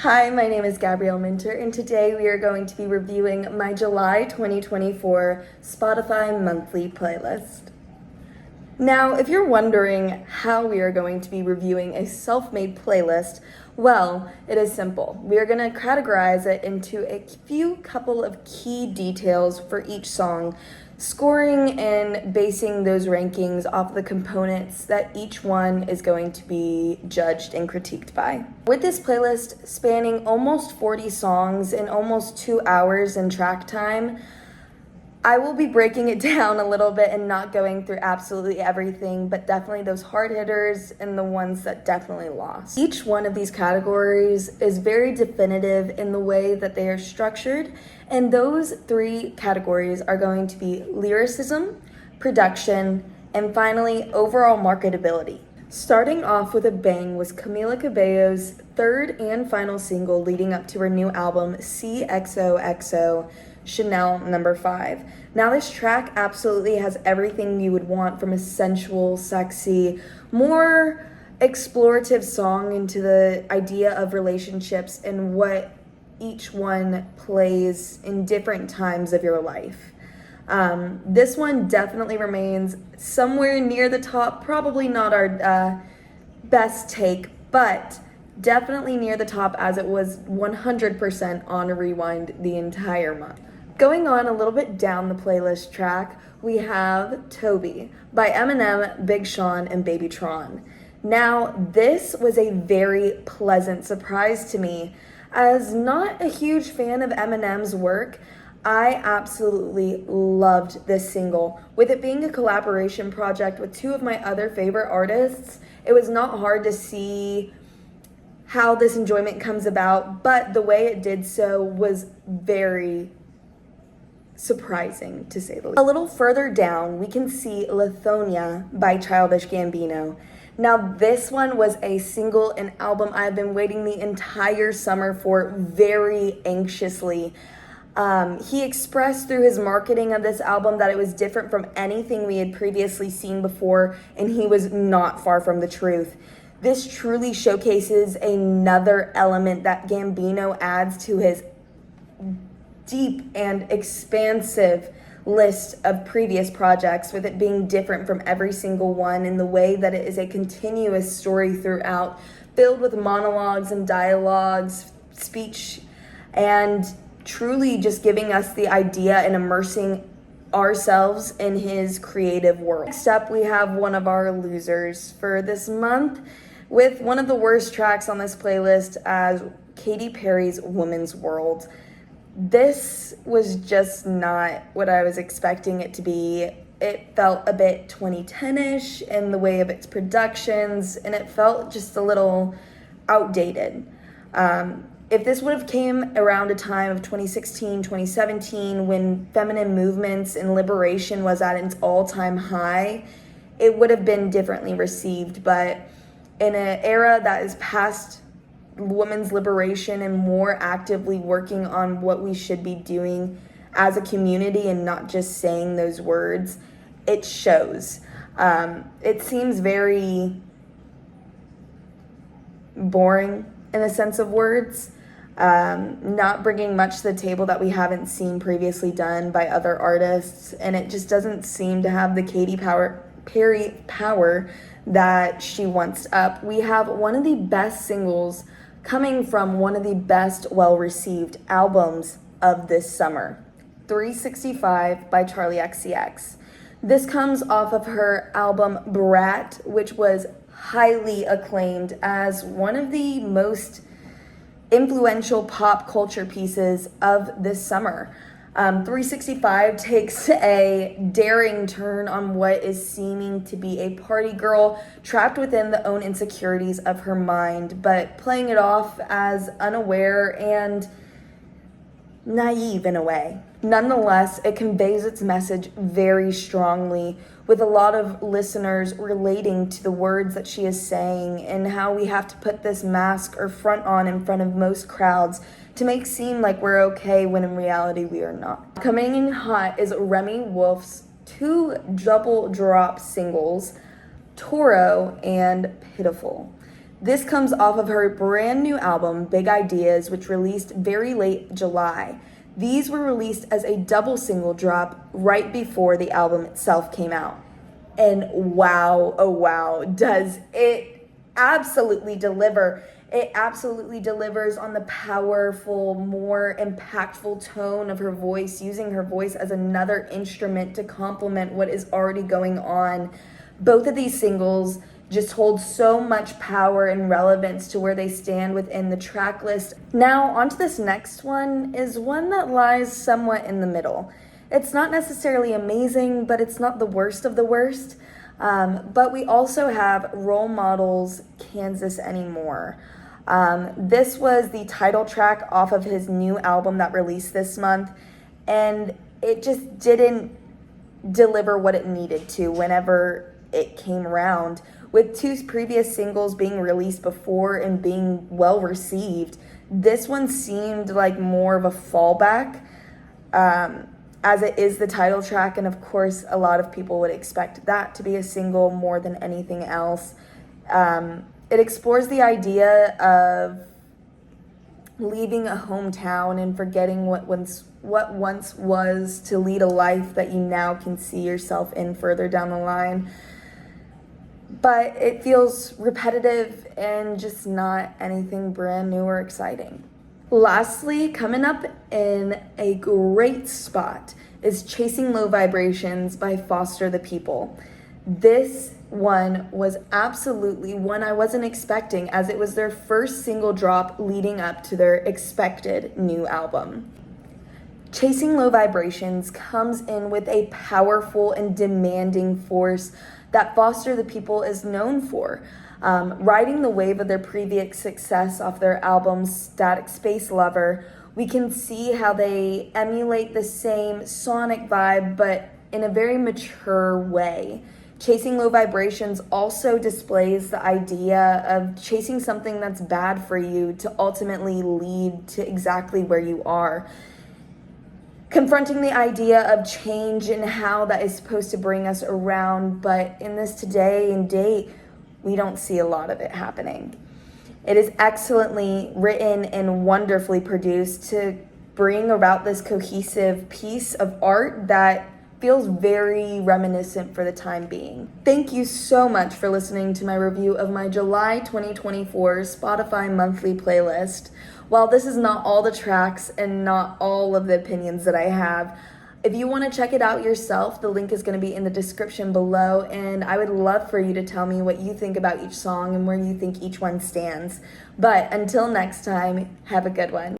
Hi, my name is Gabrielle Minter, and today we are going to be reviewing my July 2024 Spotify monthly playlist. Now, if you're wondering how we are going to be reviewing a self-made playlist, well, it is simple. We are going to categorize it into a few couple of key details for each song, scoring and basing those rankings off the components that each one is going to be judged and critiqued by. With this playlist spanning almost 40 songs in almost 2 hours in track time, I will be breaking it down a little bit and not going through absolutely everything, but definitely those hard hitters and the ones that definitely lost. Each one of these categories is very definitive in the way that they are structured, and those 3 categories are going to be lyricism, production, and finally overall marketability. Starting off with a bang was Camila Cabello's third and final single leading up to her new album, XOXO, Chanel No. 5. Now this track absolutely has everything you would want from a sensual, sexy, more explorative song into the idea of relationships and what each one plays in different times of your life. This one definitely remains somewhere near the top, probably not our best take, but definitely near the top as it was 100% on rewind the entire month. Going on a little bit down the playlist track, we have Toby by Eminem, Big Sean, and Baby Tron. Now, this was a very pleasant surprise to me. As not a huge fan of Eminem's work, I absolutely loved this single. With it being a collaboration project with 2 of my other favorite artists, it was not hard to see how this enjoyment comes about, but the way it did so was very surprising, to say the least. A little further down, we can see Lithonia by Childish Gambino. Now, this one was a single and album I've been waiting the entire summer for very anxiously. He expressed through his marketing of this album that it was different from anything we had previously seen before, and he was not far from the truth. This truly showcases another element that Gambino adds to his deep and expansive list of previous projects, with it being different from every single one in the way that it is a continuous story throughout, filled with monologues and dialogues, speech, and truly just giving us the idea and immersing ourselves in his creative world. Next up, we have one of our losers for this month with one of the worst tracks on this playlist as Katy Perry's Woman's World. This was just not what I was expecting it to be. It felt a bit 2010-ish in the way of its productions, and it felt just a little outdated. If this would have came around a time of 2016, 2017, when feminine movements and liberation was at its all-time high, it would have been differently received. But in an era that is past women's liberation and more actively working on what we should be doing as a community and not just saying those words, it shows. It seems very boring in a sense of words, not bringing much to the table that we haven't seen previously done by other artists, and it just doesn't seem to have the Perry power that she wants up. We have one of the best singles coming from one of the best well-received albums of this summer, 365 by Charli XCX. This comes off of her album Brat, which was highly acclaimed as one of the most influential pop culture pieces of this summer. 365 takes a daring turn on what is seeming to be a party girl trapped within the own insecurities of her mind, but playing it off as unaware and naive in a way. Nonetheless, it conveys its message very strongly, with a lot of listeners relating to the words that she is saying and how we have to put this mask or front on in front of most crowds to make seem like we're okay when in reality we are not. Coming in hot is Remy Wolf's 2 double drop singles, Toro and Pitiful. This comes off of her brand new album, Big Ideas, which released very late July. These were released as a double single drop right before the album itself came out. And wow, oh wow, does it absolutely deliver. It absolutely delivers on the powerful, more impactful tone of her voice, using her voice as another instrument to complement what is already going on. Both of these singles just hold so much power and relevance to where they stand within the track list. Now, onto this next one is one that lies somewhat in the middle. It's not necessarily amazing, but it's not the worst of the worst. But we also have Role Models, Kansas Anymore. This was the title track off of his new album that released this month, and it just didn't deliver what it needed to whenever it came around. With two previous singles being released before and being well received, this one seemed like more of a fallback, as it is the title track, and of course a lot of people would expect that to be a single more than anything else. It explores the idea of leaving a hometown and forgetting what once was to lead a life that you now can see yourself in further down the line. But it feels repetitive and just not anything brand new or exciting. Lastly, coming up in a great spot is Chasing Low Vibrations by Foster the People. This one was absolutely one I wasn't expecting, as it was their first single drop leading up to their expected new album. Chasing Low Vibrations comes in with a powerful and demanding force that Foster the People is known for. Riding the wave of their previous success off their album Static Space Lover, we can see how they emulate the same sonic vibe, but in a very mature way. Chasing Low Vibrations also displays the idea of chasing something that's bad for you to ultimately lead to exactly where you are. Confronting the idea of change and how that is supposed to bring us around, but in this today and date, we don't see a lot of it happening. It is excellently written and wonderfully produced to bring about this cohesive piece of art that feels very reminiscent for the time being. Thank you so much for listening to my review of my July 2024 Spotify monthly playlist. While this is not all the tracks and not all of the opinions that I have, if you want to check it out yourself, the link is going to be in the description below, and I would love for you to tell me what you think about each song and where you think each one stands. But until next time, have a good one.